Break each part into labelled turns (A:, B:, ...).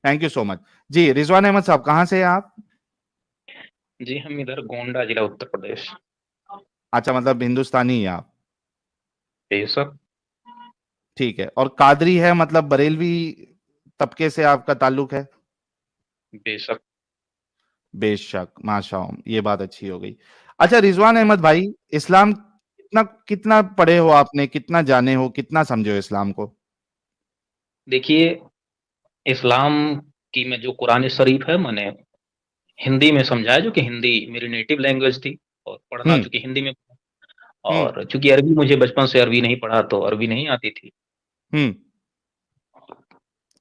A: Thank you so much. जी, रिजवान अहमद साहब कहाँ से हैं आप?
B: जी, हम इधर गोंडा जिला उत्तर प्रदेश।
A: अच्छा, मतलब हिंदुस्तानी हैं आप।
B: बेशक।
A: ठीक है, और कादरी है मतलब बरेलवी तबके से आपका ताल्लुक है?
B: बेशक।
A: बेशक, माशाअल्लाह, ये बात अच्छी हो गई। अच्छा रिजवान अहमद भाई, इस्लाम कितना कितना पढ़े हो आपने, कितना जाने हो, कितना समझे हो इस्लाम को?
B: देखिए, इस्लाम की मैं जो कुरान शरीफ है मैंने हिंदी में समझा है, जो कि हिंदी मेरी नेटिव लैंग्वेज थी और पढ़ना
A: हम्म।
B: चूंकि हिंदी में।
A: हम्म।
B: और चूंकि अरबी मुझे बचपन से अरबी नहीं पढ़ा तो अरबी नहीं आती थी।
A: हम्म।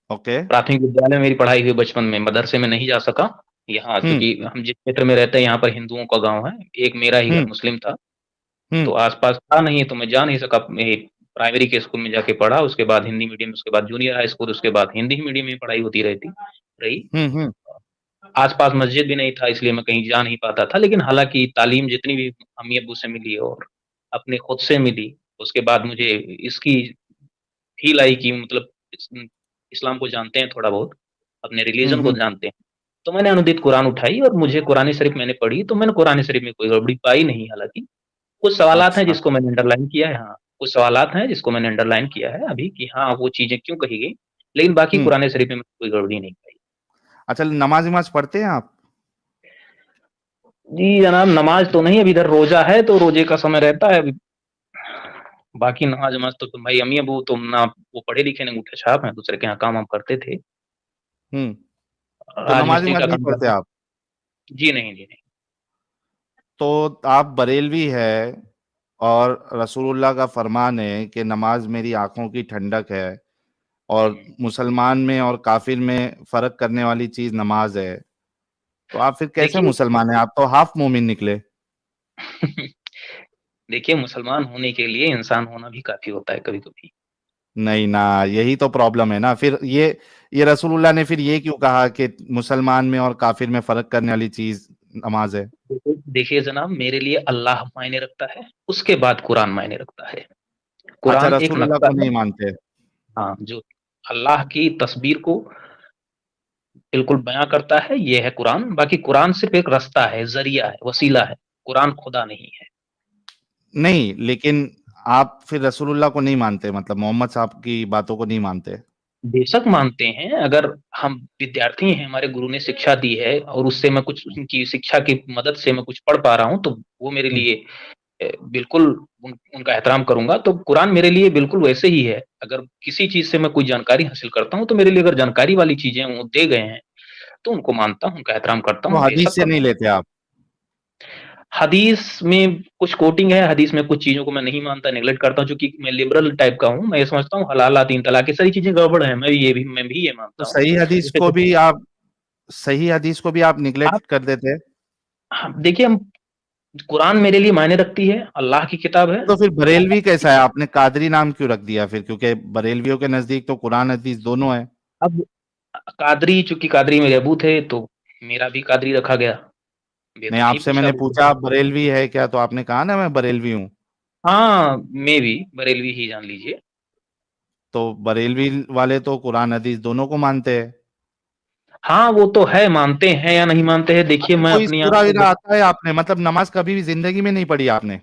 A: ओके।
B: प्राथमिक विद्यालय में मेरी पढ़ाई हुई बचपन में, मदरसे में नहीं जा सका। यहाँ
A: हम्म।
B: चूंकि हम जिस क्षेत्र में रहते हैं यहाँ पर हिंदुओं का गांव है, एक मेरा ही घर
A: हम्म।
B: मुस्लिम था। तो
A: हम्म।
B: आसपास था नहीं तो मैं जा नहीं सका। प्राइमरी के स्कूल में जाके पढ़ा, उसके बाद हिंदी मीडियम, उसके बाद जूनियर हाई स्कूल, उसके बाद हिंदी मीडियम में पढ़ाई होती रहती रही।
A: हम्म। हम्म।
B: आसपास मस्जिद भी नहीं था इसलिए मैं कहीं जा नहीं पाता था, लेकिन हालांकि तालीम जितनी भी अम्मी अब्बू से मिली और अपने खुद से मिली, उसके बाद मुझे इसकी फील आई कि मतलब इस्लाम को जानते हैं थोड़ा बहुत, अपने
A: हम्म।
B: रिलीजन को जानते हैं। तो मैंने अनुदित कुरान उठाई और मुझे कुरान शरीफ मैंने पढ़ी, तो मैंने कुरान शरीफ में कोई गड़बड़ी पाई नहीं। हालांकि कुछ सवालात हैं
A: अच्छा।
B: जिसको मैंने अंडरलाइन किया है, हाँ। कुछ सवालात हैं जिसको मैंने अंडरलाइन किया है अभी कि हाँ वो चीजें क्यों कही गई, लेकिन बाकी
A: हम्म।
B: कुरान शरीफ में कोई गड़बड़ी नहीं पाई।
A: अच्छा, नमाज वमाज पढ़ते हैं आप?
B: जी जनाब, नमाज तो नहीं, अभी इधर रोजा है तो रोजे का समय रहता है अभी। बाकी नमाज नमाज तो भाई अम्मी अबू तो ना वो पढ़े लिखे ने अंगूठे छाप हैं, दूसरे के यहाँ काम वाम करते थे।
A: हम्म। तो नमाज
B: राजमिस्त्री
A: वमाज
B: का
A: नहीं
B: काम
A: पढ़ते
B: करते।
A: आप?
B: जी नहीं, जी नहीं।
A: तो आप बरेलवी है, और रसूलुल्लाह का फरमान है कि नमाज मेरी आंखों की ठंडक है, और
B: हम्म।
A: मुसलमान में और काफिर में फर्क करने वाली चीज नमाज है। तो आप फिर कैसे
B: देखिए
A: मुसलमान हैं? आप तो हाफ मोमिन निकले।
B: देखिए, मुसलमान होने के लिए इंसान होना भी काफी होता है कभी कभी।
A: नहीं ना, यही तो प्रॉब्लम है ना फिर। ये रसूलुल्लाह ने फिर ये क्यों कहा कि मुसलमान में और काफिर में फर्क करने वाली चीज नमाज है?
B: देखिए जनाब, मेरे लिए अल्लाह मायने रखता है, उसके बाद कुरान मायने रखता है।
A: अच्छा,
B: कुरान एक
A: रसूलुल्लाह
B: नक्शा
A: को
B: है।
A: नहीं मानते?
B: हाँ, जो अल्लाह की तस्वीर को बिल्कुल बयां करता है ये है कुरान। बाकी कुरान सिर्फ एक रास्ता है, जरिया है, वसीला है। कुरान खुदा नहीं है।
A: नहीं, लेकिन आप फिर रसूलुल्लाह को नहीं मानते, मतलब मोहम्मद साहब की बातों को नहीं मानते?
B: बेशक मानते हैं। अगर हम विद्यार्थी हैं, हमारे गुरु ने शिक्षा दी है और उससे मैं कुछ, उनकी शिक्षा की मदद से मैं कुछ पढ़ पा रहा हूँ, तो वो मेरे
A: हम्म।
B: लिए बिल्कुल उनका एहतराम करूंगा। तो कुरान मेरे लिए बिल्कुल वैसे ही है। अगर किसी चीज से मैं कोई जानकारी हासिल करता हूँ तो मेरे लिए अगर जानकारी वाली चीजें वो दे गए हैं तो उनको मानता हूँ, उनका एहतराम करता
A: तो
B: हूँ,
A: हदीस
B: बेशक
A: से नहीं
B: करता हूँ।
A: लेते आप?
B: हदीस में कुछ कोटिंग है, हदीस में कुछ चीजों को मैं नहीं मानता, नेगलेक्ट करता हूँ, क्योंकि मैं लिबरल टाइप का हूँ। मैं ये समझता हूँ हलाला तीन तलाक ये सारी चीजें गड़बड़ है, मैं भी ये
A: तो
B: मानता हूँ। जैसे
A: सही हदीस को भी आप
B: आप
A: निगलेक्ट कर देते हैं?
B: देखिए, हम कुरान मेरे लिए मायने रखती है, अल्लाह की किताब है।
A: तो फिर
B: तो
A: बरेलवी कैसा है? आपने कादरी नाम क्यों रख दिया फिर? क्योंकि बरेलवियों के नजदीक तो कुरान हदीस दोनों है।
B: अब कादरी, चूंकि कादरी मेरे अबू थे तो मेरा भी कादरी रखा गया। ये
A: नहीं,
B: तो नहीं
A: आपसे
B: पूछा
A: मैंने
B: अबू
A: पूछा
B: से।
A: आप बरेलवी है क्या, तो आपने कहा ना मैं बरेलवी हूँ।
B: हाँ, मैं भी बरेलवी ही जान लीजिए।
A: तो बरेलवी वाले तो कुरान हदीस दोनों को मानते हैं।
B: हाँ वो तो है, मानते हैं या नहीं मानते हैं, देखिए
A: अच्छा,
B: मैं
A: कोई
B: अपनी आंख
A: सूरा
B: से
A: वीरा आता है आपने, मतलब नमाज कभी भी जिंदगी में नहीं पढ़ी आपने?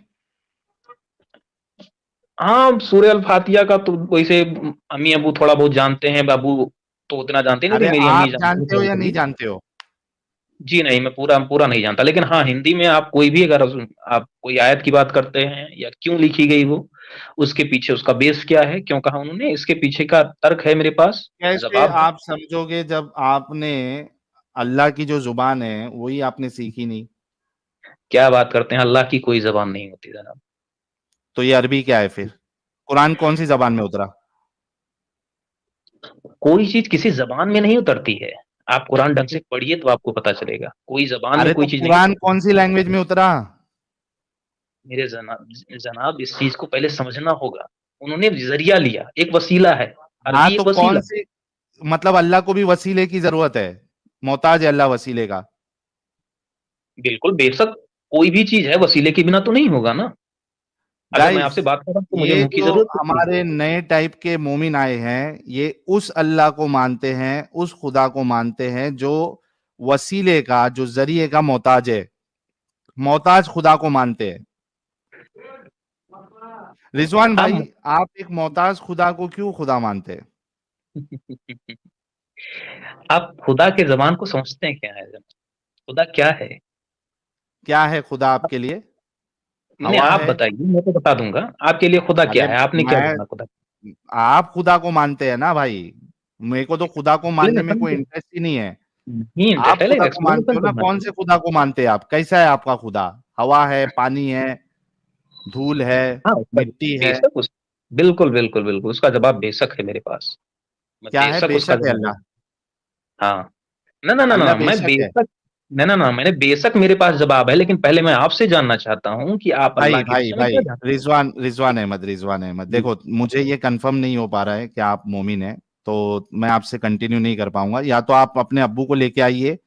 B: हाँ, सूर्य अल फातिहा का तो वैसे अम्मी अबू थोड़ा बहुत जानते हैं, बाबू तो उतना जानते नहीं,
A: अरे,
B: लेकिन मेरी अम्मी
A: आप
B: जानती है
A: जानते हो
B: थोड़ी
A: या नहीं
B: थोड़ी।
A: जानते हो?
B: जी नहीं, मैं पूरा पूरा नहीं जानता, लेकिन हाँ हिंदी में आप कोई भी अगर आप कोई आयत की बात करते हैं या क्यों लिखी गई वो, उसके पीछे उसका बेस क्या है, क्यों कहा उन्होंने, इसके पीछे का तर्क है मेरे पास,
A: कैसे
B: जवाब है।
A: आप समझोगे जब आपने अल्लाह की जो जुबान है वही आपने सीखी नहीं?
B: क्या बात करते हैं, अल्लाह की कोई जबान नहीं होती जनाब।
A: तो ये अरबी क्या है फिर? कुरान कौन सी जबान में उतरा?
B: कोई चीज किसी जबान में नहीं उतरती है। आप कुरान ढंग से पढ़िए तो आपको पता चलेगा, कोई जबान में
A: अरे,
B: कोई
A: तो
B: चीज नहीं
A: कुरान
B: उतरती।
A: कौन सी लैंग्वेज में उतरा?
B: मेरे जनाब, इस चीज को पहले समझना होगा। उन्होंने जरिया लिया, एक वसीला है।
A: हाँ,
B: अरबी
A: तो
B: एक वसीला
A: कौन
B: है।
A: सी, मतलब अल्लाह को भी वसीले की जरूरत है, मोहताज है अल्लाह वसीले का।
B: बिल्कुल बेशक, कोई भी चीज है वसीले के बिना तो नहीं होगा ना। अगर मैं
A: गाइस,
B: आपसे बात कर रहा हूँ तो मुझे
A: ये
B: मुंह की
A: जो
B: जरूरत नहीं है।
A: हमारे नए टाइप के मोमिन आए हैं, ये उस अल्लाह को मानते हैं, उस खुदा को मानते हैं जो वसीले का, जो जरिए का मोहताज है, मोहताज खुदा को मानते हैं। रिजवान
B: आप
A: भाई, आप एक मोहताज खुदा को क्यों खुदा मानते हैं?
B: आप खुदा के जबान को समझते हैं क्या है? खुदा क्या है?
A: क्या है खुदा आपके लिए?
B: नहीं,
A: हवा
B: आप
A: है?
B: बताइए, मैं तो बता दूंगा। आपके लिए खुदा क्या
A: अरे,
B: है? आपने क्या
A: मैं
B: जाना खुदा?
A: आप खुदा को मानते हैं ना भाई, मेरे को तो खुदा को मानने में
B: एक्सप्लेनेशन
A: कोई
B: तो
A: इंटरेस्ट ही नहीं है।
B: नहीं
A: आप
B: इंटरेस्ट है, लेकिन
A: खुदा को मानते
B: एक्सप्लेनेशन
A: हो ना,
B: करना
A: कौन से
B: चाहिए।
A: खुदा को मानते हैं आप? कैसा है आपका खुदा? हवा है, पानी है, धूल है,
B: हाँ, उसका
A: मिट्टी है?
B: बेशक उस बिल्कुल, बिल्कुल, बिल्कुल, उसका जवाब बेशक है मेरे पास। मैं
A: क्या है?
B: बेशक उसका
A: बेशक है
B: जवाब
A: अल्लाह?
B: दूँ। हाँ। ना, ना, ना,
A: अल्लाह
B: ना, मैं
A: बेशक है?
B: बेशक ना, ना, ना, मैंने बेशक मेरे पास जवाब है, लेकिन पहले मैं आपसे जानना चाहता हूँ कि आप अल्लाह
A: भाई
B: के
A: भाई
B: विषय में
A: भाई,
B: क्या जानते
A: रिजवान अहमद,
B: हैं?
A: देखो मुझे ये कंफर्म नहीं हो पा रहा है कि आप मोमिन हैं, तो मैं आपसे कंटिन्यू नहीं कर पाऊंगा। या तो आप अपने अब्बू को लेके आइए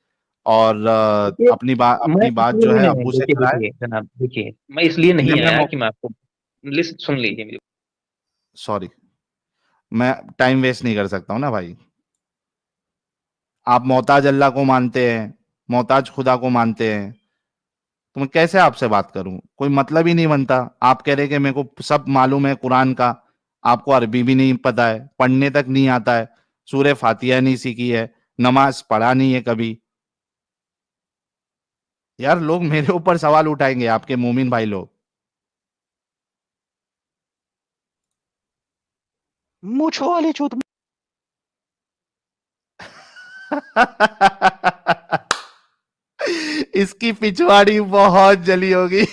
A: और
B: देखिए, मैं
A: अपनी बात
B: इसलिए
A: जो है
B: नहीं नहीं
A: अब्बू से
B: देखिए
A: कराए।
B: देखिए जनाब, देखिए, मैं इसलिए
A: या
B: नहीं
A: मैं
B: आया कि मैं आपको लिस्ट सुन लीजिए मेरी।
A: सॉरी, मैं टाइम वेस्ट नहीं कर सकता हूँ ना भाई। आप मोहताज अल्लाह को मानते हैं, मोहताज खुदा को मानते हैं, तो मैं कैसे आपसे बात करूं? कोई मतलब ही नहीं बनता। आप कह रहे कि मेरे को सब मालूम है कुरान का, आपको अरबी भी नहीं पता है, पढ़ने तक नहीं आता है, सूरह फातिहा नहीं सीखी है, नमाज पढ़ा नहीं है कभी। यार, लोग मेरे ऊपर सवाल उठाएंगे, आपके मोमिन भाई लोग।
C: मूंछों वाली चूत।
A: इसकी पिछवाड़ी बहुत जली होगी।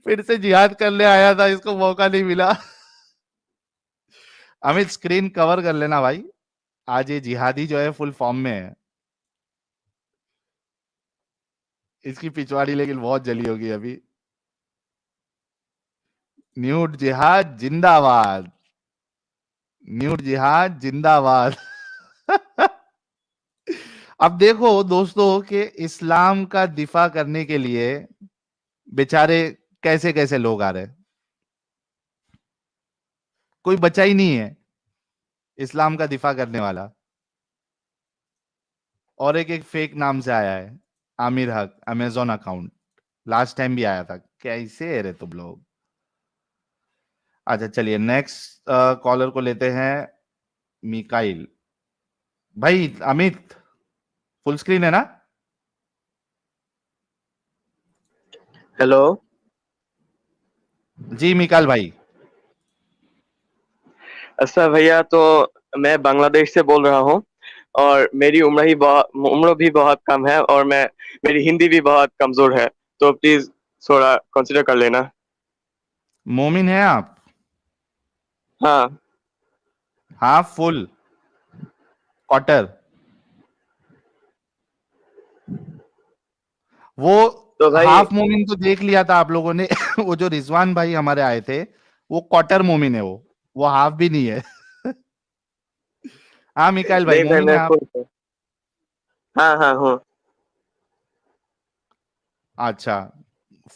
A: फिर से जिहाद करने आया था, इसको मौका नहीं मिला। अमित, स्क्रीन कवर कर लेना भाई, आज ये जिहादी जो है फुल फॉर्म में है। इसकी पिछवाड़ी लेकिन बहुत जली होगी अभी। न्यूड जिहाद जिंदाबाद, न्यूड जिहाद जिंदाबाद। अब देखो दोस्तों कि इस्लाम का दिफा करने के लिए बेचारे कैसे कैसे लोग आ रहे हैं। कोई बचा ही नहीं है इस्लाम का दिफा करने वाला। और एक एक फेक नाम से आया है, आमिर हक, अमेजोन अकाउंट, लास्ट टाइम भी आया था। कैसे है रे तुम लोग? अच्छा चलिए, नेक्स्ट कॉलर को लेते हैं, मिकाइल भाई। अमित, फुल स्क्रीन है ना?
D: हेलो।
A: जी मिकाइल भाई।
D: अच्छा भैया, तो मैं बांग्लादेश से बोल रहा हूँ और मेरी उम्र भी बहुत कम है और मेरी हिंदी भी बहुत कमजोर है, तो प्लीज थोड़ा कंसिडर कर लेना।
A: मोमिन है आप?
D: हाँ।
A: Half full? क्वार्टर? वो
D: तो भाई,
A: हाफ मोमिन तो देख लिया था आप लोगों ने। वो जो रिजवान भाई हमारे आए थे, वो क्वार्टर मोमिन है, वो हाफ भी नहीं है। हाँ मिकाइल भाई,
D: नहीं भाई,
A: मोमिन है
D: मैं
A: आप?
D: फुल हूँ। हाँ हाँ हूँ।
A: अच्छा,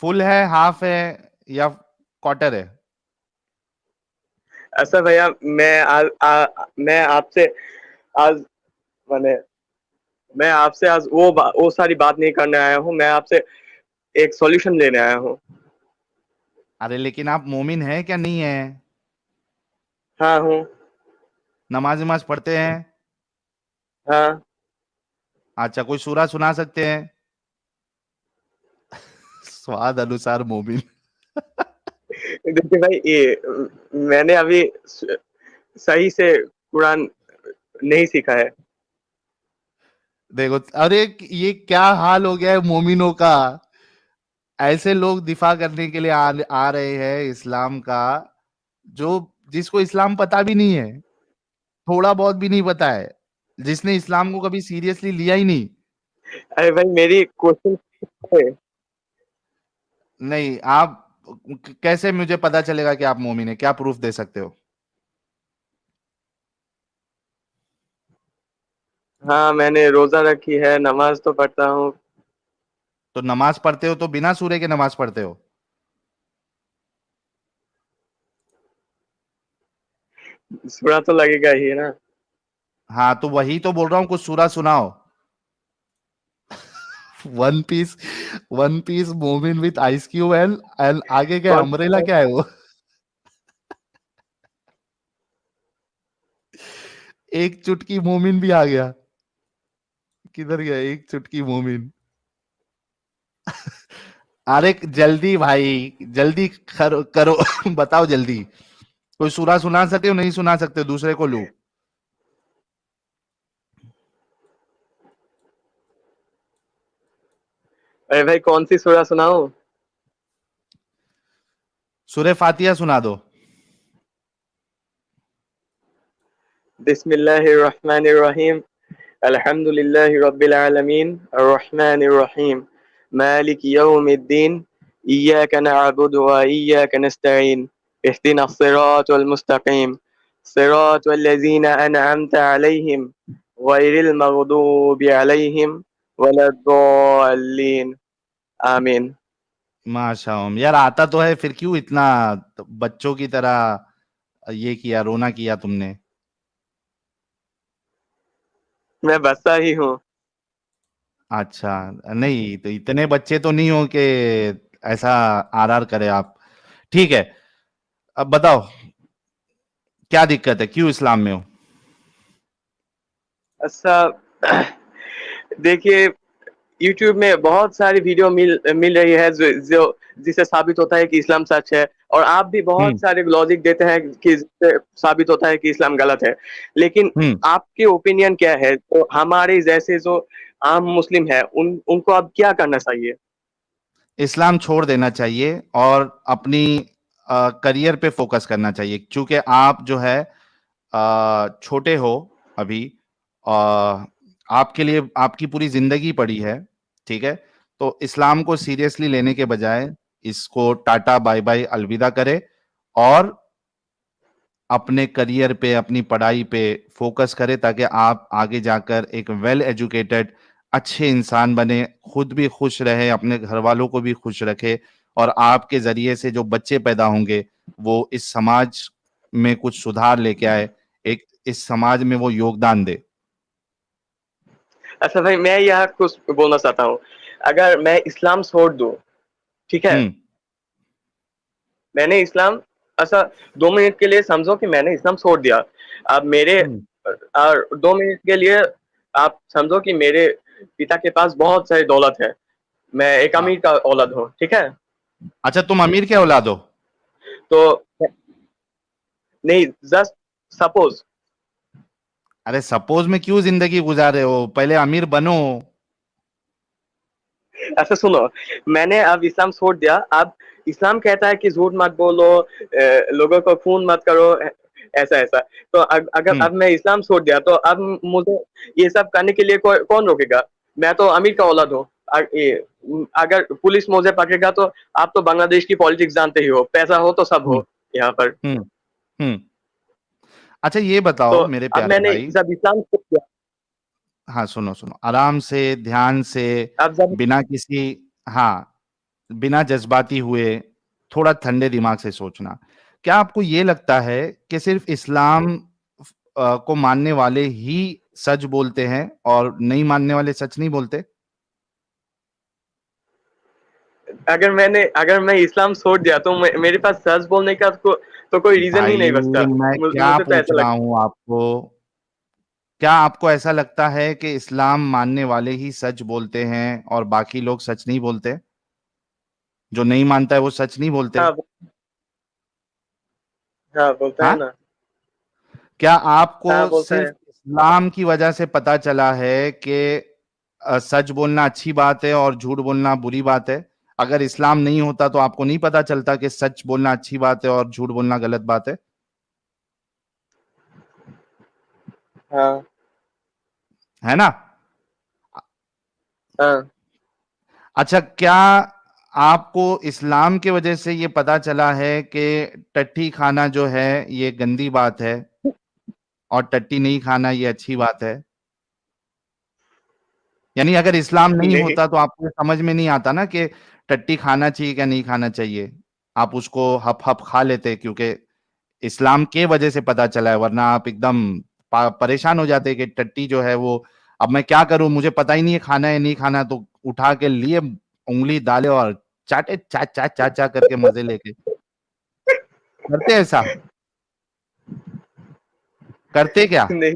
A: फुल है, हाफ है, या क्वार्टर है?
D: अच्छा भैया, मैं आपसे आज माने मैं आपसे आज वो सारी बात नहीं करने आया हूँ, मैं आपसे एक सॉल्यूशन लेने आया हूँ।
A: अरे लेकिन आप मोमिन है क्या नहीं है?
D: हाँ हूँ।
A: नमाज नमाज पढ़ते हैं?
D: हाँ।
A: अच्छा, कोई सूरा सुना सकते हैं? स्वाद अनुसार मोमिन।
D: देखिए भाई, ये मैंने अभी सही से कुरान नहीं सीखा है।
A: देखो, अरे ये क्या हाल हो गया है मोमिनों का। ऐसे लोग दिफा करने के लिए आ रहे हैं इस्लाम का, जो जिसको इस्लाम पता भी नहीं है, थोड़ा बहुत भी नहीं पता है, जिसने इस्लाम को कभी सीरियसली लिया ही नहीं।
D: अरे भाई, मेरी क्वेश्चन है।
A: नहीं, आप कैसे मुझे पता चलेगा कि आप मोमिन है? क्या प्रूफ दे सकते हो?
D: हाँ, मैंने रोजा रखी है, नमाज तो पढ़ता हूँ।
A: तो नमाज पढ़ते हो तो बिना सूर्य के नमाज पढ़ते हो?
D: बुरा तो लगेगा ही ना।
A: हाँ तो वही तो बोल रहा हूँ, कुछ सूरा सुनाओ। वन पीस मोमिन विथ आइस क्यूब एंड आगे क्या
D: कौन
A: अम्ब्रेला क्या है वो? एक चुटकी मोमिन भी आ गया। किधर गया एक चुटकी मोमिन? अरे जल्दी भाई, जल्दी करो। बताओ जल्दी। कोई सूरा सुना सकते हो? नहीं सुना सकते, दूसरे को लू।
D: अरे भाई कौन सी सूरा सुनाऊं?
A: सूरे फातिहा सुना दो।
D: बिस्मिल्लाहिर्रहमानिर्रहीम। अल्हम्दुलिल्लाहि रब्बिल आलमीन अर्रहमानिर्रहीम मालिक यौमिद्दीन इय्याका नअबुदु व इय्याका नस्तईन इहदिनस सिरातल मुस्तकीम सिरातल लज़ीना अनअमता अलैहिम गैरिल मग़दूबि अलैहिम वलद्दॉल्लीन। आमीन।
A: माशाअल्लाह यार, आता तो है, फिर क्यों इतना बच्चों की तरह ये किया, रोना किया तुमने?
D: मैं बसा ही हूँ।
A: अच्छा, नहीं तो इतने बच्चे तो नहीं हो कि ऐसा आरआर करे आप। ठीक है, अब बताओ क्या दिक्कत है, क्यों इस्लाम में हो?
D: अच्छा देखिए, यूट्यूब में बहुत सारी वीडियो मिल रही है जो जिससे साबित होता है कि इस्लाम सच है, और आप भी बहुत
A: हम्म
D: सारे लॉजिक देते हैं कि जिससे साबित होता है कि इस्लाम गलत है। लेकिन
A: हम्म
D: आपके ओपिनियन क्या है? तो हमारे जैसे जो आम मुस्लिम है उनको अब क्या करना चाहिए?
A: इस्लाम छोड़ देना चाहिए और अपनी करियर पे फोकस करना चाहिए, क्योंकि आप जो है छोटे हो अभी, अ, आपके लिए आपकी पूरी जिंदगी पड़ी है। ठीक है, तो इस्लाम को सीरियसली लेने के बजाय इसको टाटा बाय बाय अलविदा करे और अपने करियर पे, अपनी पढ़ाई पे फोकस करे, ताकि आप आगे जाकर एक वेल एजुकेटेड अच्छे इंसान बने, खुद भी खुश रहे, अपने घर वालों को भी खुश रखे, और आपके जरिए से जो बच्चे पैदा होंगे वो इस समाज में कुछ सुधार लेके आए, एक इस समाज में वो योगदान दे।
D: अच्छा भाई, मैं यहाँ कुछ बोलना चाहता हूँ। अगर मैं इस्लाम छोड़ दूँ, ठीक है,
A: हम्म
D: मैंने इस्लाम, अच्छा 2 मिनट के लिए समझो कि मैंने इस्लाम छोड़ दिया। अब मेरे
A: हम्म,
D: और 2 मिनट के लिए आप समझो कि मेरे पिता के पास बहुत सारी दौलत है। मैं एक
A: हाँ।
D: अमीर का औलाद हूँ, ठीक है।
A: अच्छा, तुम अमीर के औलाद हो?
D: तो नहीं, जस्ट सपोज।
A: अरे सपोज में क्यों जिंदगी गुजारे हो, पहले अमीर बनो।
D: ऐसा सुनो, मैंने अब इस्लाम छोड़ दिया। अब इस्लाम कहता है कि झूठ मत बोलो, लोगों को खून मत करो, ऐसा ऐसा। तो अगर
A: हम्म
D: अब मैं इस्लाम छोड़ दिया तो अब मुझे ये सब करने के लिए कौन रोकेगा? मैं तो अमीर का औलाद हूँ। अगर पुलिस मुझे पकड़ेगा तो आप तो बांग्लादेश की पॉलिटिक्स जानते ही हो, पैसा हो तो सब
A: हम्म
D: हो यहाँ पर।
A: हम्म हम्म। अच्छा ये
D: तो
A: बताओ मेरे
D: अब
A: प्यारे
D: मैंने
A: भाई।
D: जब इस्लाम छोड़ दिया,
A: हाँ सुनो सुनो, आराम से, ध्यान से,
D: अब जब
A: बिना किसी, हाँ, बिना जज्बाती हुए, थोड़ा ठंडे दिमाग से सोचना। क्या आपको ये लगता है कि सिर्फ इस्लाम को मानने वाले ही सच बोलते हैं और नहीं मानने वाले सच नहीं बोलते?
D: अगर मैं इस्लाम छोड़ दिया तो मेरे पास सच बोलने का तो कोई रीजन ही नहीं
A: भाई
D: बचता।
A: मैं क्या
D: मुझे तो
A: पूछ
D: ऐसा
A: रहा
D: लगता
A: हूं आपको, क्या आपको ऐसा लगता है कि इस्लाम मानने वाले ही सच बोलते हैं और बाकी लोग सच नहीं बोलते? जो नहीं मानता है वो सच नहीं
D: है।
A: बोलते?
D: हाँ, हाँ बोलता है
A: हाँ,
D: ना।
A: क्या आपको
D: हाँ बोलता
A: सिर्फ
D: है।
A: इस्लाम की वजह से पता चला है कि सच बोलना अच्छी बात है और झूठ बोलना बुरी बात है? अगर इस्लाम नहीं होता तो आपको नहीं पता चलता कि सच बोलना अच्छी बात है और झूठ बोलना गलत बात
D: हाँ
A: है ना?
D: हाँ
A: अच्छा, क्या आपको इस्लाम की वजह से ये पता चला है कि टट्टी खाना जो है ये गंदी बात है और टट्टी नहीं खाना ये अच्छी बात है? यानी अगर इस्लाम नहीं
D: नहीं।
A: होता तो आपको ये समझ में नहीं आता ना कि टट्टी खाना चाहिए क्या नहीं खाना चाहिए, आप उसको हप हप खा लेते क्योंकि इस्लाम के वजह से पता चला है, वरना आप एकदम परेशान हो जाते कि टट्टी जो है वो, अब मैं क्या करूं, मुझे पता ही नहीं है खाना है नहीं खाना, तो उठा के लिए उंगली डाले और चाटे चा चा चा चा करके मजे लेके करते ऐसा, करते क्या
D: नहीं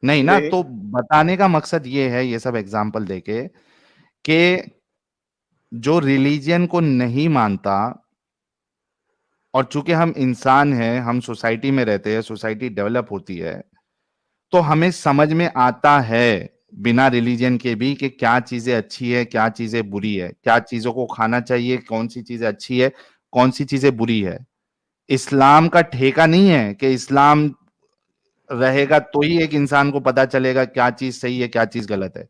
A: नहीं ना।
D: नहीं।
A: तो बताने का मकसद ये है, ये सब एग्जाम्पल देके, कि जो रिलीजियन को नहीं मानता, और चूंकि हम इंसान हैं, हम सोसाइटी में रहते हैं, सोसाइटी डेवलप होती है, तो हमें समझ में आता है बिना रिलीजन के भी कि क्या चीजें अच्छी है, क्या चीजें बुरी है, क्या चीजों को खाना चाहिए, कौन सी चीजें अच्छी है, कौन सी चीजें बुरी है। इस्लाम का ठेका नहीं है कि इस्लाम रहेगा तो ही एक इंसान को पता चलेगा क्या चीज सही है क्या चीज गलत है।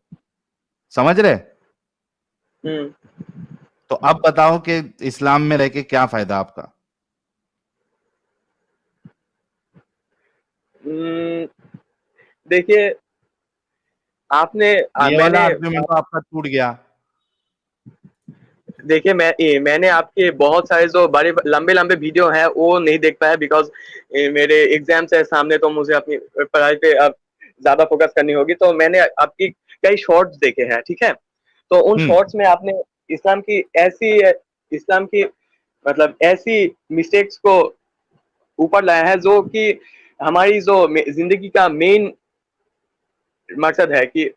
A: समझ रहे?
D: हम्म।
A: तो अब बताओ कि इस्लाम में रह के क्या फायदा आपका?
D: देखिए आपने
A: ये वाला
D: मैंने
A: आर्ग्यूमेंट तो आपका टूट गया।
D: देखिए मैंने आपके बहुत सारे जो बड़े लंबे लंबे वीडियो हैं वो नहीं देख पाया, बिकॉज मेरे एग्जाम्स है सामने, तो मुझे अपनी पढ़ाई पे अब ज्यादा फोकस करनी होगी। तो मैंने आपकी कई शॉर्ट्स देखे हैं, ठीक है। तो उन शॉर्ट्स में आपने इस्लाम की इस्लाम की मतलब ऐसी मिस्टेक्स को ऊपर लाया है जो कि हमारी जो जिंदगी का मेन मकसद है, कि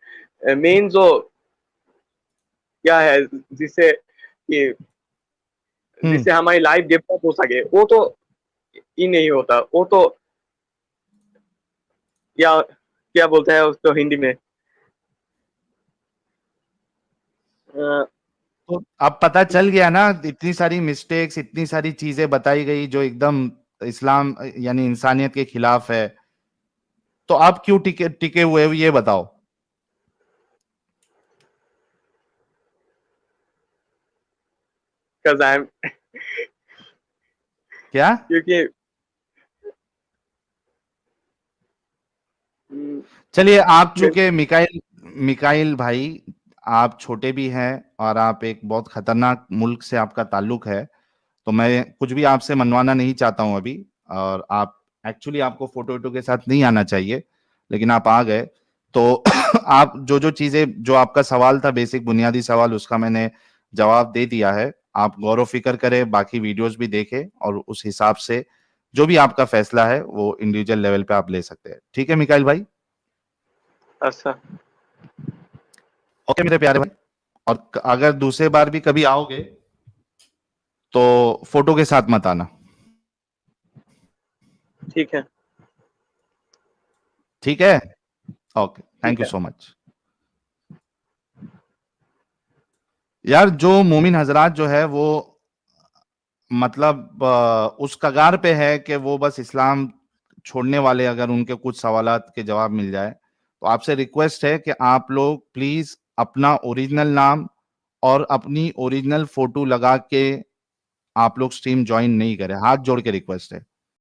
D: मेन जो क्या है जिससे कि जिससे हमारी लाइफ डेवलप हो सके, वो तो ही नहीं होता। वो तो क्या क्या बोलते हैं उसको हिंदी में,
A: तो अब पता चल गया ना, इतनी सारी मिस्टेक्स, इतनी सारी चीजें बताई गई जो एकदम इस्लाम यानी इंसानियत के खिलाफ है, तो आप क्यों टिके टिके हुए हो, ये बताओ। क्या?
D: क्योंकि
A: चलिए, आप चूंकि मिकाइल मिकाइल भाई, आप छोटे भी हैं और आप एक बहुत खतरनाक मुल्क से आपका ताल्लुक है, तो मैं कुछ भी आपसे मनवाना नहीं चाहता हूं अभी। और आप एक्चुअली, आपको फोटो वोटो के साथ नहीं आना चाहिए, लेकिन आप आ गए, तो आप जो जो चीजें, जो आपका सवाल था, बेसिक बुनियादी सवाल, उसका मैंने जवाब दे दिया है। आप गौर व फिक्र करें, बाकी वीडियोस भी देखें, और उस हिसाब से जो भी आपका फैसला है वो इंडिविजुअल लेवल पे आप ले सकते हैं। ठीक है मिकाइल भाई?
D: अच्छा
A: ओके मेरे प्यारे भाई। और अगर दूसरे बार भी कभी आओगे तो फोटो के साथ मत आना।
D: ठीक है।
A: ठीक है? ओके, थैंक
D: ठीक
A: यू
D: है।
A: So much. यार, जो मोमिन हजरात जो है वो, मतलब उस कगार पे है कि वो बस इस्लाम छोड़ने वाले, अगर उनके कुछ सवालात के जवाब मिल जाए, तो आपसे रिक्वेस्ट है कि आप लोग प्लीज अपना ओरिजिनल नाम और अपनी ओरिजिनल फोटो लगा के आप लोग स्ट्रीम ज्वाइन नहीं करें। हाथ जोड़ के रिक्वेस्ट है।